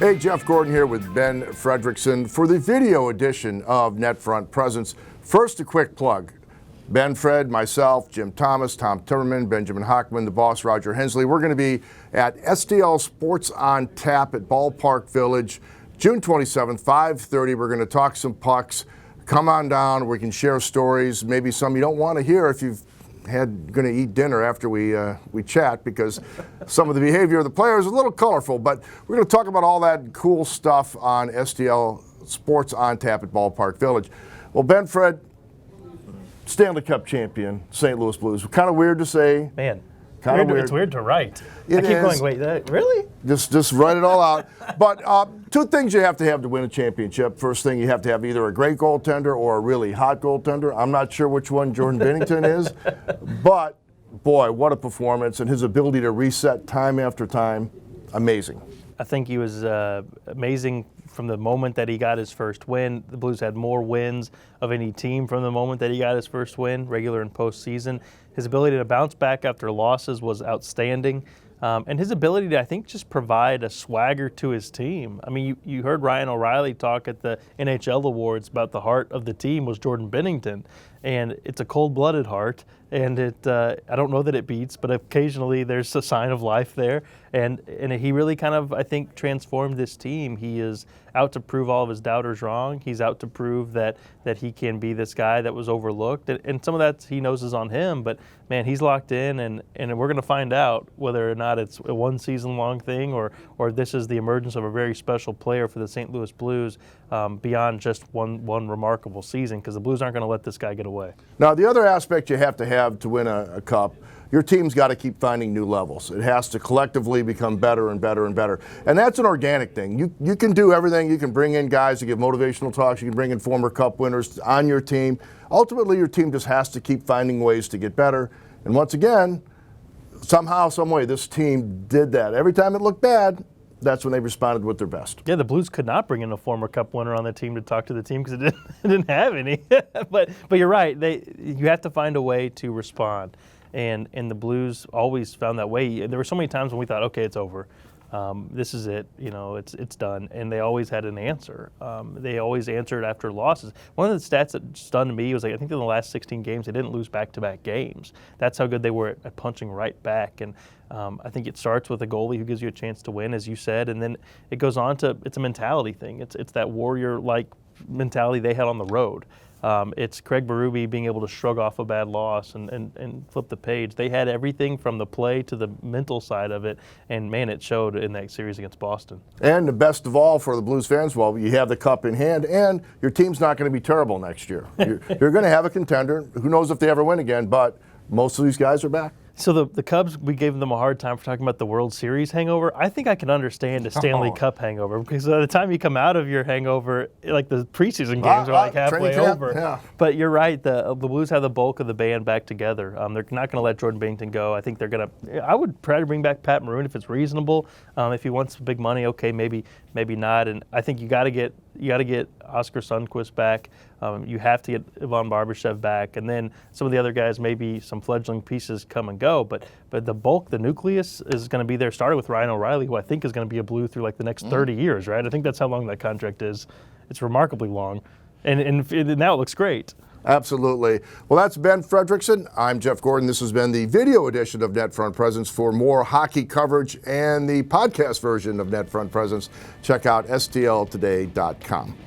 Hey, Jeff Gordon here with Ben Frederickson for the video edition of NetFront Presence. First, a quick plug. Ben, Fred, myself, Jim Thomas, Tom Timmerman, Benjamin Hockman, the boss, Roger Hensley. We're going to be at STL Sports on Tap at Ballpark Village, June 27th, 5:30. We're going to talk some pucks. Come on down. We can share stories, maybe some you don't want to hear if you've going to eat dinner after we chat, because some of the behavior of the players is a little colorful. But we're going to talk about all that cool stuff on STL Sports on Tap at Ballpark Village. Well, Ben, Fred, Stanley Cup champion, St. Louis Blues. Kind of weird to say. Man, weird. It's weird to write. I keep going, wait, really? Just write it all out. But two things you have to win a championship. First thing, you have to have either a great goaltender or a really hot goaltender. I'm not sure which one Jordan Binnington is, but boy, what a performance, and his ability to reset time after time, amazing. I think he was amazing from the moment that he got his first win. The Blues had more wins of any team from the moment that he got his first win, regular and postseason. His ability to bounce back after losses was outstanding. And his ability to, I think, just provide a swagger to his team. I mean, you heard Ryan O'Reilly talk at the NHL Awards about the heart of the team was Jordan Binnington. And it's a cold-blooded heart, and I don't know that it beats, but occasionally there's a sign of life there. And he really kind of, I think, transformed this team. He is out to prove all of his doubters wrong. He's out to prove that he can be this guy that was overlooked. And some of that he knows is on him, but man, he's locked in, and we're going to find out whether or not it's a one-season-long thing or this is the emergence of a very special player for the St. Louis Blues beyond just one remarkable season, because the Blues aren't going to let this guy get away. Now, the other aspect you have to win a cup, your team's got to keep finding new levels. It has to collectively become better and better and better. And that's an organic thing. You can do everything. You can bring in guys to give motivational talks. You can bring in former cup winners on your team. Ultimately, your team just has to keep finding ways to get better. And once again, somehow, some way, this team did that. Every time it looked bad, that's when they responded with their best. Yeah, the Blues could not bring in a former Cup winner on the team to talk to the team because it didn't have any. but you're right. You have to find a way to respond, and the Blues always found that way. There were so many times when we thought, okay, it's over. This is it. It's done. And they always had an answer. They always answered after losses. One of the stats that stunned me was, I think in the last 16 games, they didn't lose back-to-back games. That's how good they were at punching right back. And I think it starts with a goalie who gives you a chance to win, as you said, and then it goes on to, it's a mentality thing. It's that warrior-like mentality they had on the road. It's Craig Berube being able to shrug off a bad loss and flip the page. They had everything from the play to the mental side of it, and man, it showed in that series against Boston. And the best of all for the Blues fans, well, you have the cup in hand, and your team's not going to be terrible next year. You're going to have a contender. Who knows if they ever win again, but most of these guys are back. So the Cubs, we gave them a hard time for talking about the World Series hangover. I think I can understand a Stanley Cup hangover, because by the time you come out of your hangover, like the preseason games are like halfway over. Yeah. But you're right, the Blues have the bulk of the band back together. They're not going to let Jordan Binnington go. I think they're going to. I would try to bring back Pat Maroon if it's reasonable. If he wants big money, okay, maybe not. And I think you got to get Oscar Sundqvist back. You have to get Ivan Barbashev back, and then some of the other guys, maybe some fledgling pieces come and go. But the bulk, the nucleus, is going to be there. Starting with Ryan O'Reilly, who I think is going to be a Blue through like the next 30 years, right? I think that's how long that contract is. It's remarkably long, and now it looks great. Absolutely. Well, that's Ben Frederickson. I'm Jeff Gordon. This has been the video edition of NetFront Presence. For more hockey coverage and the podcast version of NetFront Presence, check out stltoday.com.